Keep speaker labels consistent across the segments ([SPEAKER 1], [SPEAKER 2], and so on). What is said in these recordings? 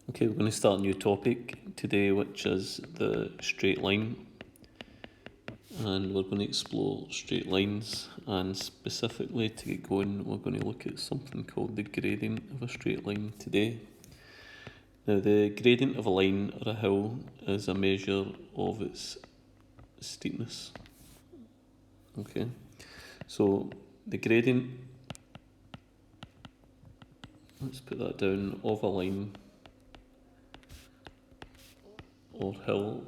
[SPEAKER 1] Okay, we're going to start a new topic today, which is the straight line. And we're going to explore straight lines, and specifically to get going, we're going to look at something called the gradient of a straight line today. Now, the gradient of a line or a hill is a measure of its steepness. Okay, so the gradient, let's put that down, of a line or hill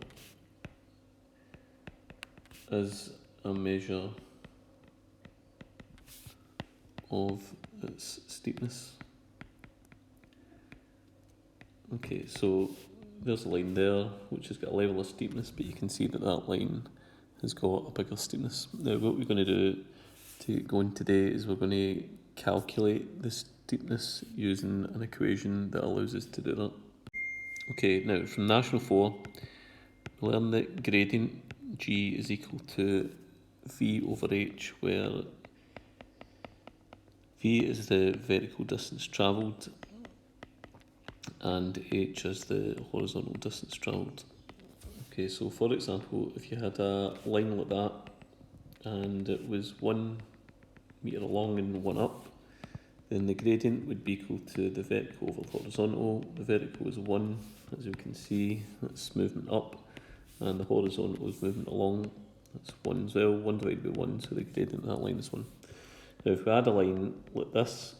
[SPEAKER 1] is a measure of its steepness. Okay, so there's a line there which has got a level of steepness, but you can see that that line has got a bigger steepness. Now what we're going to do to get going today is we're going to calculate the steepness using an equation that allows us to do that. Okay, now from National 4, we learn that gradient G is equal to V over H, where V is the vertical distance travelled and H is the horizontal distance travelled. Okay, so for example, if you had a line like that and it was 1 metre long and 1 up, then the gradient would be equal to the vertical over the horizontal. The vertical is 1, as we can see, that's movement up, and the horizontal is movement along, that's 1 as well, 1 divided by 1, so the gradient of that line is 1. Now if we had a line like this,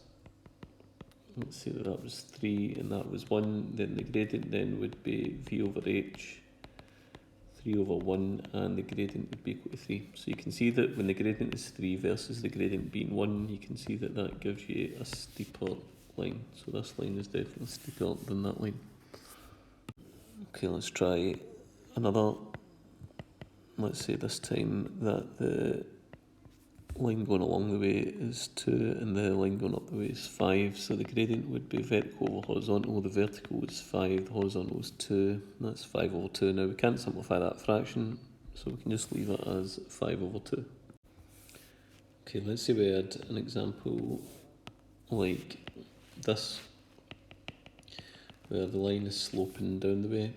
[SPEAKER 1] let's say that was 3 and that was 1, then the gradient then would be V over H, 3 over 1, and the gradient would be equal to 3. So you can see that when the gradient is 3 versus the gradient being 1, you can see that that gives you a steeper line. So this line is definitely steeper than that line. Okay, let's try another. Let's say this time that the line going along the way is 2 and the line going up the way is 5, so the gradient would be vertical over horizontal. The vertical is 5, the horizontal is 2, that's 5 over 2. Now we can't simplify that fraction, so we can just leave it as 5 over 2. Okay, let's say we had an example like this, where the line is sloping down the way.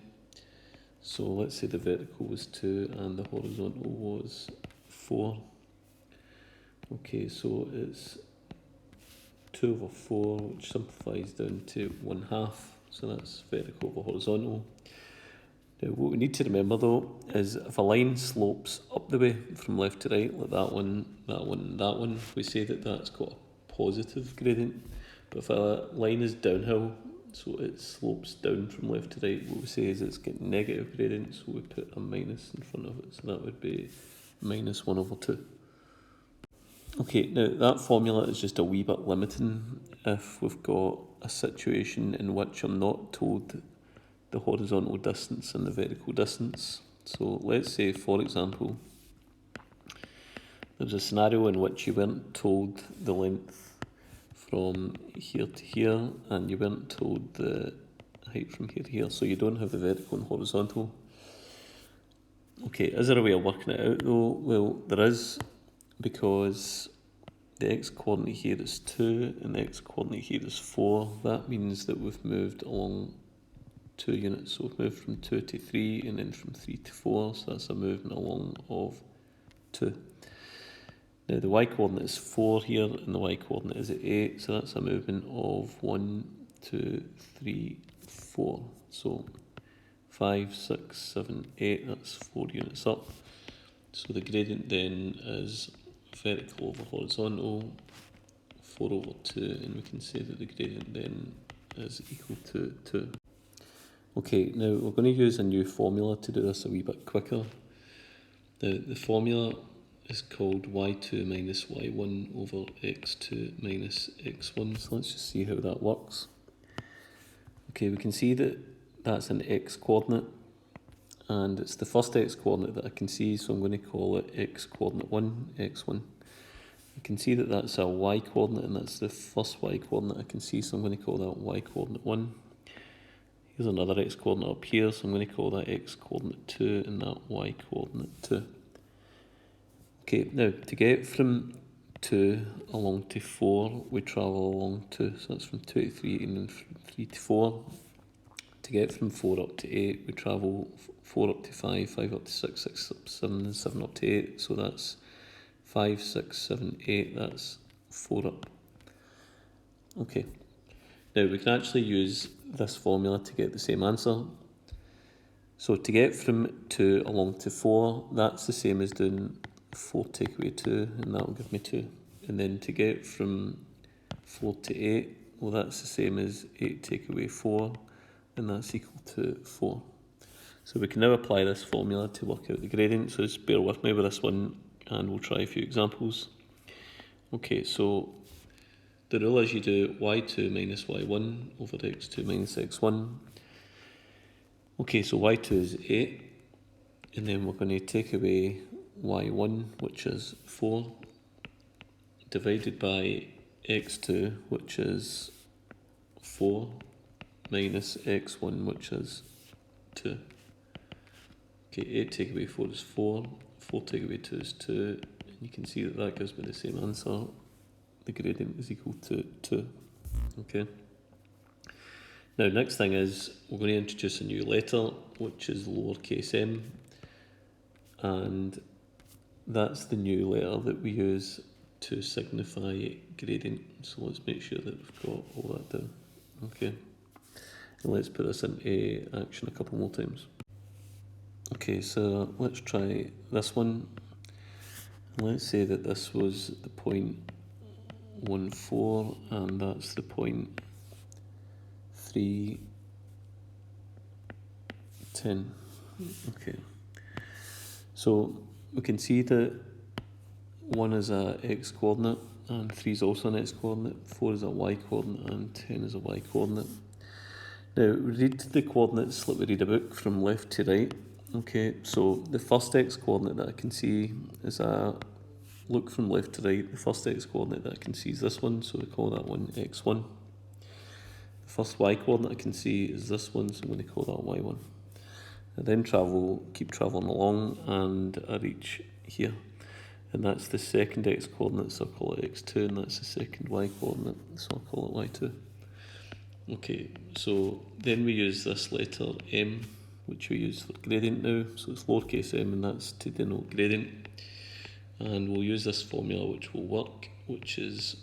[SPEAKER 1] So let's say the vertical was 2 and the horizontal was 4. Okay, so it's 2 over 4, which simplifies down to 1/2, so that's vertical over horizontal. Now what we need to remember though is if a line slopes up the way from left to right, like that one, that one and that one, we say that that's got a positive gradient. But if a line is downhill, so it slopes down from left to right, what we say is it's got negative gradient, so we put a minus in front of it, so that would be minus 1 over 2. Okay, now that formula is just a wee bit limiting if we've got a situation in which I'm not told the horizontal distance and the vertical distance. So let's say, for example, there's a scenario in which you weren't told the length from here to here and you weren't told the height from here to here, so you don't have the vertical and horizontal. Okay, is there a way of working it out though? Well, there is, because the x-coordinate here is 2 and the x-coordinate here is 4. That means that we've moved along 2 units. So we've moved from 2 to 3 and then from 3 to 4. So that's a movement along of 2. Now the y-coordinate is 4 here and the y-coordinate is at 8. So that's a movement of 1, 2, 3, 4. So 5, 6, 7, 8, that's 4 units up. So the gradient then is vertical over horizontal, 4 over 2, and we can say that the gradient then is equal to 2. Okay, now we're going to use a new formula to do this a wee bit quicker. The formula is called y2 minus y1 over x2 minus x1, so let's just see how that works. Okay, we can see that that's an x-coordinate, and it's the first x-coordinate that I can see, so I'm going to call it x-coordinate 1, x1. I can see that that's a y-coordinate, and that's the first y-coordinate I can see, so I'm going to call that y-coordinate 1. Here's another x-coordinate up here, so I'm going to call that x-coordinate 2, and that y-coordinate 2. Okay, now to get from 2 along to 4, we travel along 2, so that's from 2 to 3 and then from 3 to 4. to get from 4 up to 8, we travel 4 up to 5, 5 up to 6, 6 up to 7, and 7 up to 8. So that's 5, 6, 7, 8, that's 4 up. Okay, now we can actually use this formula to get the same answer. So to get from 2 along to 4, that's the same as doing 4 take away 2, and that will give me 2. And then to get from 4 to 8, well, that's the same as 8 take away 4, and that's equal to 4. So we can now apply this formula to work out the gradient. So just bear with me with this one, and we'll try a few examples. Okay, so the rule is you do y2 minus y1 over x2 minus x1. Okay, so y2 is 8, and then we're going to take away y1, which is 4, divided by x2, which is 4, minus x1, which is 2. Okay, 8 take away 4 is 4, 4 take away 2 is 2, and you can see that that gives me the same answer. The gradient is equal to 2. Okay. Now, next thing is we're going to introduce a new letter, which is lowercase m, and that's the new letter that we use to signify gradient. So let's make sure that we've got all that down. Okay, and let's put this into action a couple more times. Okay, so let's try this one. Let's say that this was the point 1, 4, and that's the point 3, 10. Okay, so we can see that 1 is a x coordinate and 3 is also an x coordinate, 4 is a y coordinate and 10 is a y coordinate. Now read the coordinates like we read a book from left to right. Okay, so the first x coordinate that I can see is look from left to right, the first x coordinate that I can see is this one, so we call that one x1. The first y coordinate I can see is this one, so I'm going to call that y1. I then keep travelling along, and I reach here. And that's the second x coordinate, so I'll call it x2, and that's the second y coordinate, so I'll call it y2. Okay, so then we use this letter m, which we use for gradient now, so it's lowercase m, and that's to denote gradient. And we'll use this formula which will work, which is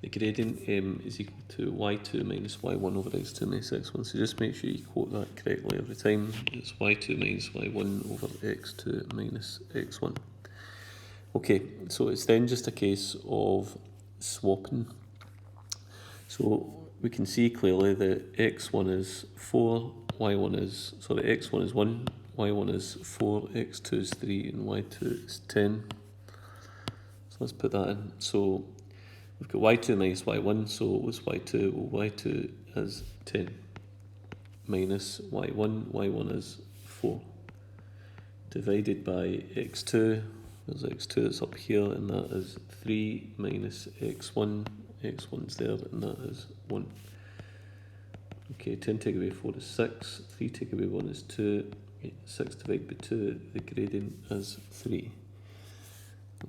[SPEAKER 1] the gradient m is equal to y2 minus y1 over x2 minus x1. So just make sure you quote that correctly every time. It's y2 minus y1 over x2 minus x1. Okay, so it's then just a case of swapping. So we can see clearly that x1 is 4, x1 is 1, y1 is 4, x2 is 3, and y2 is 10. So let's put that in. So we've got y2 minus y1, so what's y2? Well, y2 is 10 minus y1 is 4, divided by x2, there's x2 that's up here, and that is 3 minus x1's there, and that is 1. Okay, 10 take away 4 is 6, 3 take away 1 is 2, 6 divided by 2, the gradient is 3.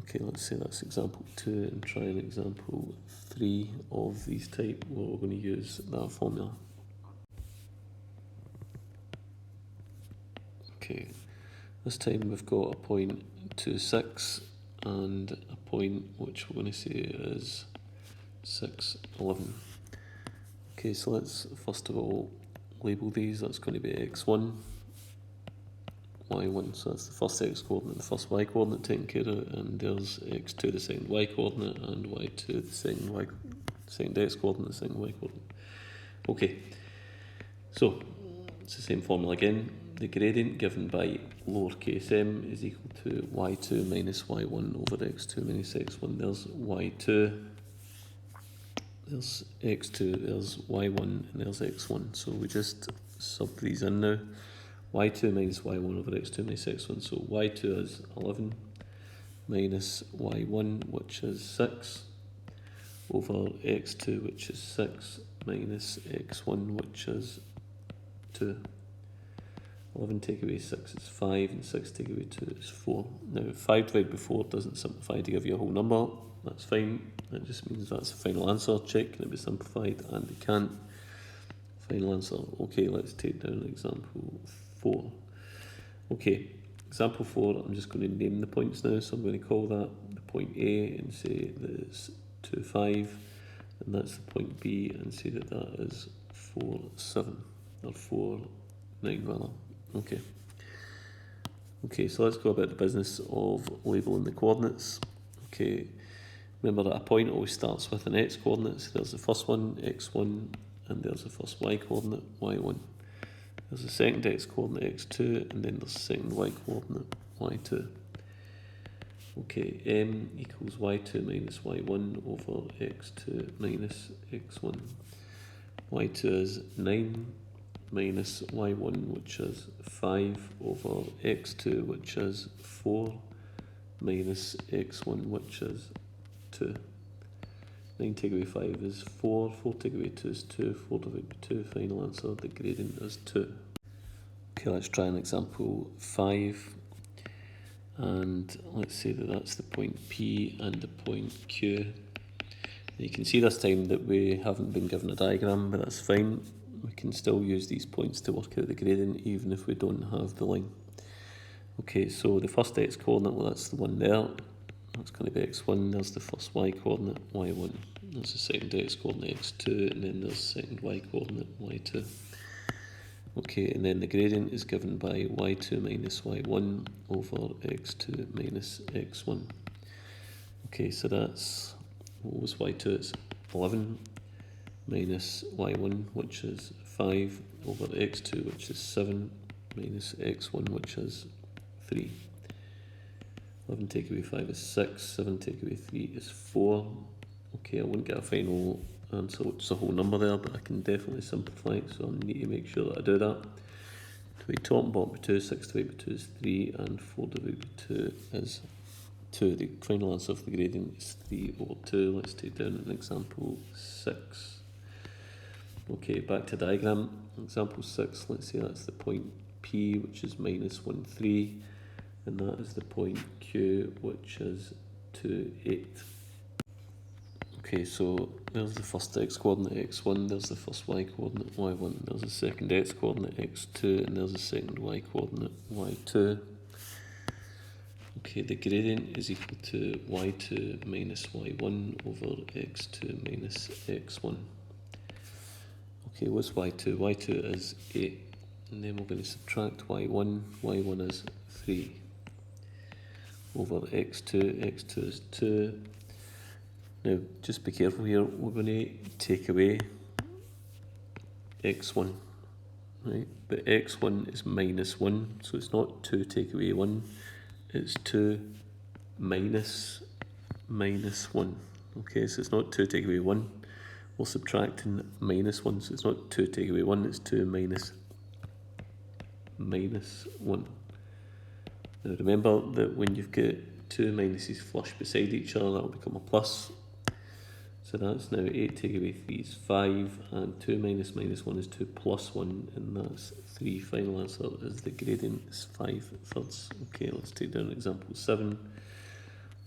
[SPEAKER 1] Okay, let's say that's example 2 and try an example 3 of these type where we're going to use that formula. Okay, this time we've got a point 2, 6 and a point which we're going to say is 6, 11. Okay, so let's first of all label these. That's going to be x1, y1, so that's the first x coordinate, the first y coordinate taken care of, and there's x2, the second y coordinate, and y2, the second x coordinate, the second y coordinate. Okay, so it's the same formula again. The gradient given by lowercase m is equal to y2 minus y1 over x2 minus x1. There's y2, there's x2, there's y1, and there's x1. So we just sub these in now. y2 minus y1 over x2 minus x1. So y2 is 11 minus y1, which is 6, over x2, which is 6, minus x1, which is 2. 11 take away 6 is 5, and 6 take away 2 is 4. Now, 5 divided by 4 doesn't simplify to give you a whole number. That's fine. That just means that's the final answer. Check, can it be simplified? And it can't. final answer. Okay, let's take down example 4. Okay, example 4, I'm just going to name the points now, so I'm going to call that the point A and say that it's 2, 5, and that's the point B and say that that is 4, 7, or 4, 9 rather. Okay, so let's go about the business of labelling the coordinates. Okay, remember that a point always starts with an x coordinate, so there's the first one, x1, and there's the first y coordinate, y1. There's the second x coordinate, x2, and then there's the second y coordinate, y2. Okay, m equals y2 minus y1 over x2 minus x1. y2 is 9 minus y1, which is 5, over x2, which is 4, minus x1, which is 2. 9 take away 5 is 4, 4 take away 2 is 2, 4 divided by 2, final answer, the gradient is 2. Okay, let's try an example 5, and let's say that that's the point P and the point Q. You can see this time that we haven't been given a diagram, but that's fine. We can still use these points to work out the gradient even if we don't have the line. Okay, so the first x coordinate, well, that's the one there. That's going to be x1, there's the first y coordinate, y1. There's the second x coordinate, x2, and then there's the second y coordinate, y2. Okay, and then the gradient is given by y2 minus y1 over x2 minus x1. Okay, so that's, what was y2? It's 11 minus y1, which is 5, over x2, which is 7, minus x1, which is 3. 11 take away 5 is 6, 7 take away 3 is 4. Okay, I wouldn't get a final answer, which is a whole number there, but I can definitely simplify it, so I need to make sure that I do that. 2 by top and bottom by 2, 6 divided by 2 is 3, and 4 divided by 2 is 2. The final answer of the gradient is 3 over 2. Let's take down an example 6. Okay, back to diagram. Example 6, let's say that's the point P, which is minus 1, 3, and that is the point Q, which is 2, 8. Okay, so there's the first x coordinate, x1, there's the first y coordinate, y1, there's the second x coordinate, x2, and there's the second y coordinate, y2. Okay, the gradient is equal to y2 minus y1 over x2 minus x1. Okay, what's y2? y2 is 8, and then we're going to subtract y1. y1 is 3 over x2. x2 is 2. Now, just be careful here. We're going to take away x1, right? But x1 is minus 1, so it's not 2 take away 1. It's 2 minus 1. Okay, so it's not 2 take away 1. We're subtracting minus 1, so it's not 2 take away 1, it's 2 minus 1. Now remember that when you've got two minuses flush beside each other, that will become a plus. So that's now 8 take away 3 is 5, and 2 minus 1 is 2 plus 1, and that's 3. Final answer is the gradient is 5/3. Okay, let's take down example 7.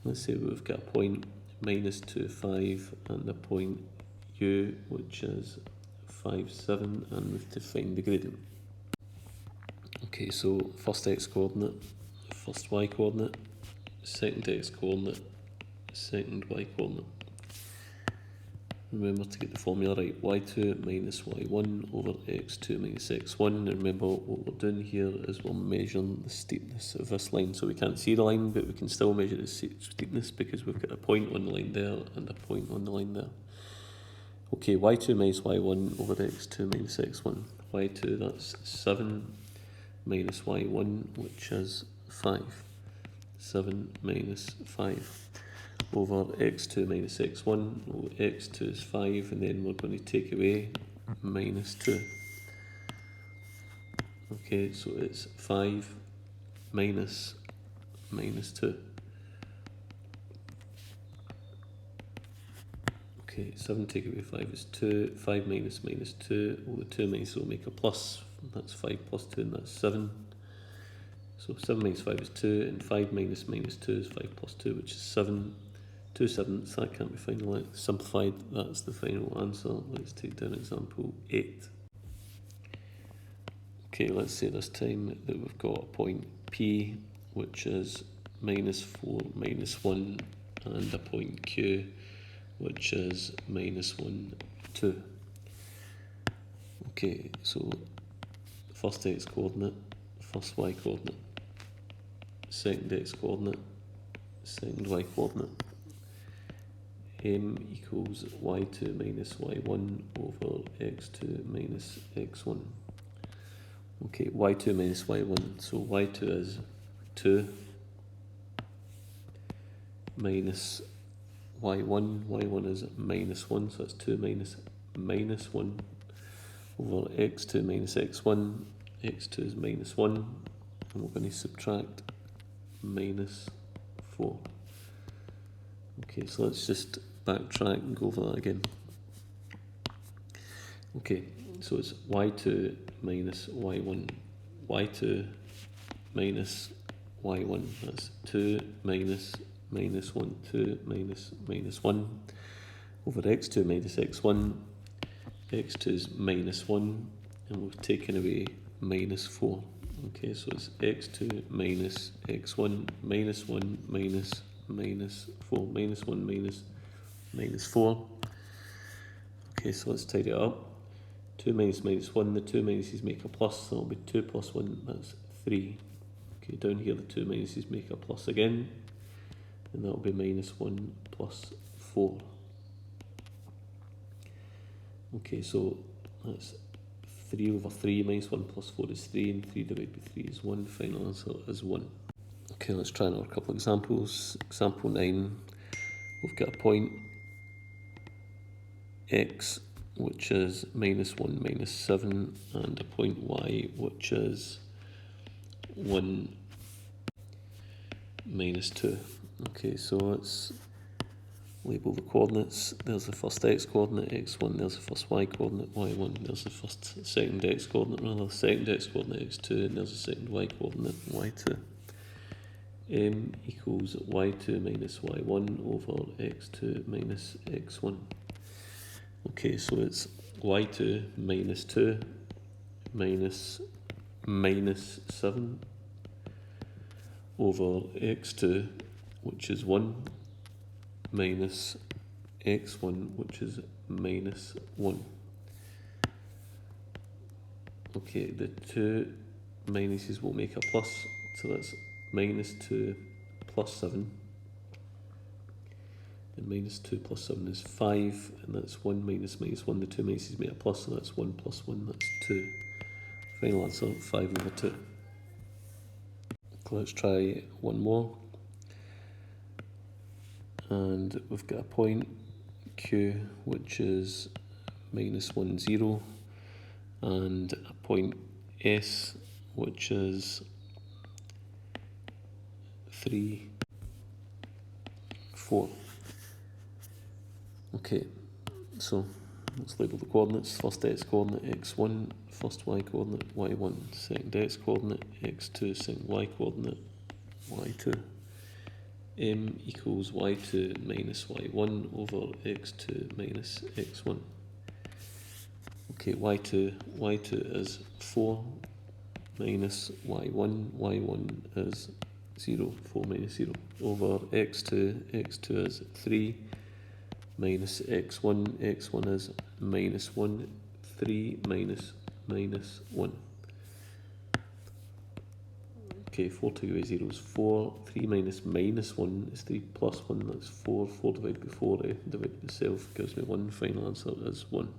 [SPEAKER 1] Let's say we've got a point minus 2, 5, and a point U, which is 5, 7, and we've to find the gradient. Okay, so first x coordinate, first y coordinate, second x coordinate, second y coordinate. Remember to get the formula right, y2 minus y1 over x2 minus x1. And remember what we're doing here is we're measuring the steepness of this line. So we can't see the line, but we can still measure the steepness because we've got a point on the line there and a point on the line there. Okay, y2 minus y1 over x2 minus x1. y2, that's 7 minus y1, which is 5. 7 minus 5. Over x2 minus x1, well, x2 is 5, and then we're going to take away minus 2. Okay, so it's 5 minus 2. Okay, 7 take away 5 is 2, 5 minus 2, well the 2 minuses will make a plus, that's 5 plus 2, and that's 7. So 7 minus 5 is 2, and 5 minus 2 is 5 plus 2, which is 7. 2 sevenths, that can't be final simplified, that's the final answer. Let's take down example 8. Okay, let's say this time that we've got a point P, which is -4, -1, and a point Q, which is -1, 2. Okay, so first x coordinate, first y coordinate, second x coordinate, second y coordinate. M equals y2 minus y1 over x2 minus x1. Okay, y2 minus y1, so y2 is 2 minus y1, y1 is -1, so that's 2 minus -1 over x2 minus x1, x2 is -1, and we're going to subtract -4. Okay, so let's just backtrack and go over that again. Okay, so it's y2 minus y1, y2 minus y1, that's 2 minus -1, 2 minus -1 over x2 minus x1, x2 is -1, and we've taken away -4. Okay, so it's x2 minus x1 -1 minus -4, -1 minus -4. Okay, so let's tidy it up. 2 minus -1, the 2 minuses make a plus, so it'll be 2 plus 1, that's 3. Okay, down here the 2 minuses make a plus again, and that'll be -1 plus 4. Okay, so that's 3 over 3 minus 1 plus 4 is 3, and 3 divided by 3 is 1. Final answer is 1. Okay, let's try another couple of examples. Example 9, we've got a point x, which is -1, -7, and a point y, which is 1, -2. Okay, so let's label the coordinates. There's the first x coordinate, x1, there's the first y coordinate, y1, there's the second x coordinate, rather, second x coordinate, x2, and there's the second y coordinate, y2. M equals y2 minus y1 over x2 minus x1. Okay, so it's y2 minus 2 minus -7 over x2, which is 1, minus x1, which is -1. Okay, the 2 minuses will make a plus, so that's -2 plus 7. And -2 plus 7 is 5, and that's 1 minus -1. The 2 minuses make a plus, so that's 1 plus 1, that's 2. Final answer, 5 over 2. Let's try one more. And we've got a point Q, which is -1, 0, and a point S, which is 3, 4. Okay, so let's label the coordinates. First x coordinate x1, first y coordinate y1, second x coordinate x2, second y coordinate y2. M equals y2 minus y1 over x2 minus x1. Okay, y2 is 4 minus y1, y1 is 0, 4 minus 0, over x2 is 3 minus x1, x1 is -1, 3 minus -1. Okay, 4 take away 0 is 4, 3 minus -1 is 3 plus 1, that's 4, 4 divided by 4, divided by itself gives me 1, final answer is 1.